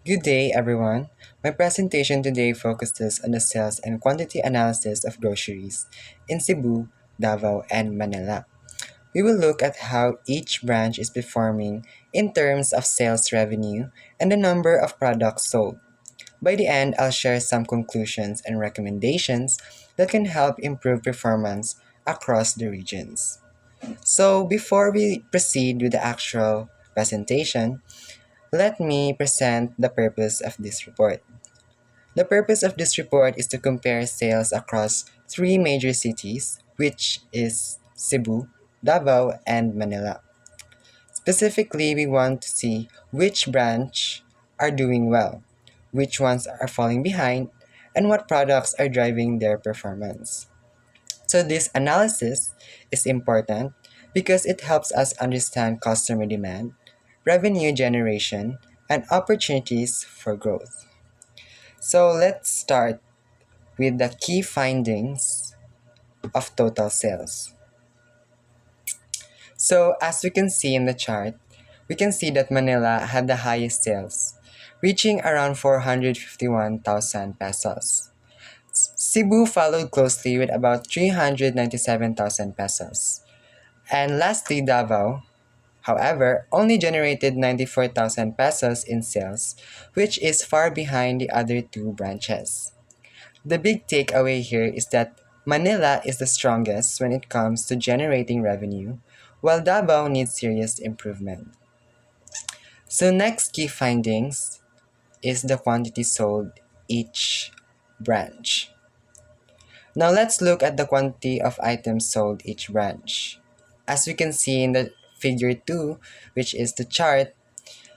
Good day, everyone. My presentation today focuses on the sales and quantity analysis of groceries in Cebu, Davao, and Manila. We will look at how each branch is performing in terms of sales revenue and the number of products sold. By the end, I'll share some conclusions and recommendations that can help improve performance across the regions. So, before we proceed with the actual presentation, let me present the purpose of this report. The purpose of this report is to compare sales across three major cities, which is Cebu, Davao, and Manila. Specifically, we want to see which branch are doing well, which ones are falling behind, and what products are driving their performance. So this analysis is important because it helps us understand customer demand, revenue generation, and opportunities for growth. So let's start with the key findings of total sales. So as we can see in the chart, we can see that Manila had the highest sales, reaching around 451,000 pesos. Cebu followed closely with about 397,000 pesos. And lastly, Davao, however, only generated 94,000 pesos in sales, which is far behind the other two branches. The big takeaway here is that Manila is the strongest when it comes to generating revenue, while Davao needs serious improvement. So next key findings is the quantity sold each branch. Now let's look at the quantity of items sold each branch. As we can see in the figure 2, which is the chart,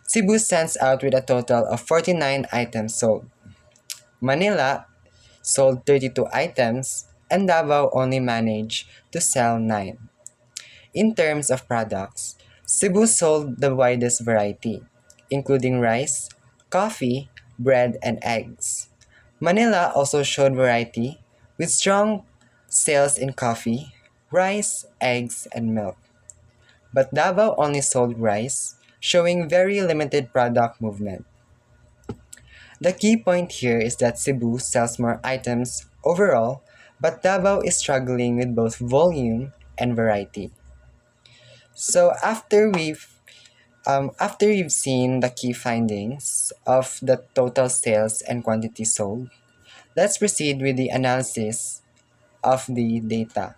Cebu stands out with a total of 49 items sold. Manila sold 32 items, and Davao only managed to sell 9. In terms of products, Cebu sold the widest variety, including rice, coffee, bread, and eggs. Manila also showed variety, with strong sales in coffee, rice, eggs, and milk. But Davao only sold rice, showing very limited product movement. The key point here is that Cebu sells more items overall, but Davao is struggling with both volume and variety. So after you've seen the key findings of the total sales and quantity sold, let's proceed with the analysis of the data.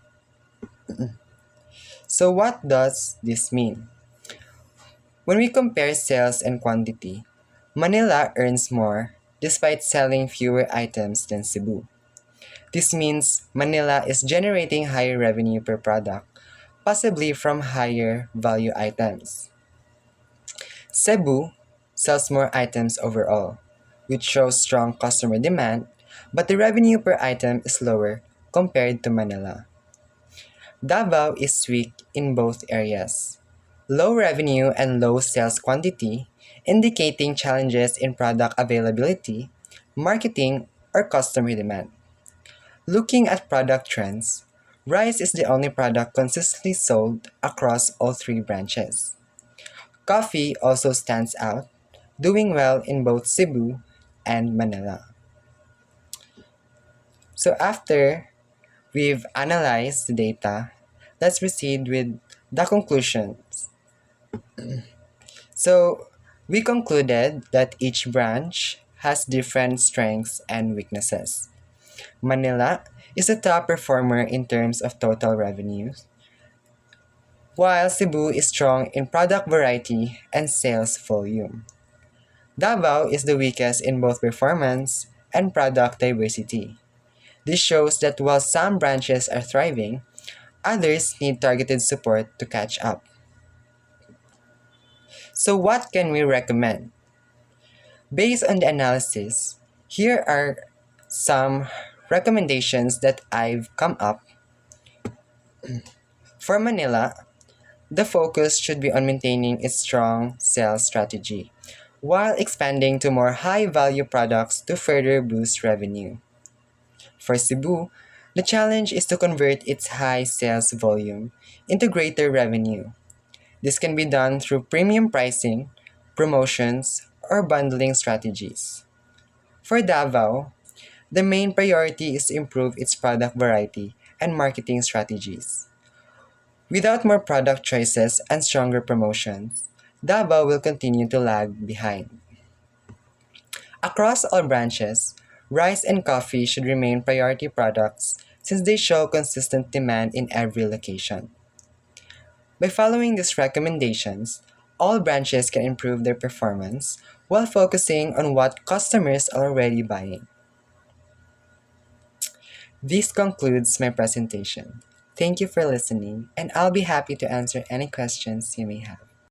So what does this mean? When we compare sales and quantity, Manila earns more despite selling fewer items than Cebu. This means Manila is generating higher revenue per product, possibly from higher value items. Cebu sells more items overall, which shows strong customer demand, but the revenue per item is lower compared to Manila. Davao is weak in both areas. Low revenue and low sales quantity, indicating challenges in product availability, marketing, or customer demand. Looking at product trends, rice is the only product consistently sold across all three branches. Coffee also stands out, doing well in both Cebu and Manila. So after we've analyzed the data, let's proceed with the conclusions. So we concluded that each branch has different strengths and weaknesses. Manila is a top performer in terms of total revenues, while Cebu is strong in product variety and sales volume. Davao is the weakest in both performance and product diversity. This shows that while some branches are thriving, others need targeted support to catch up. So what can we recommend? Based on the analysis, here are some recommendations that I've come up. For Manila, the focus should be on maintaining its strong sales strategy while expanding to more high-value products to further boost revenue. For Cebu, the challenge is to convert its high sales volume into greater revenue. This can be done through premium pricing, promotions, or bundling strategies. For Davao, the main priority is to improve its product variety and marketing strategies. Without more product choices and stronger promotions, Davao will continue to lag behind. Across all branches, rice and coffee should remain priority products since they show consistent demand in every location. By following these recommendations, all branches can improve their performance while focusing on what customers are already buying. This concludes my presentation. Thank you for listening, and I'll be happy to answer any questions you may have.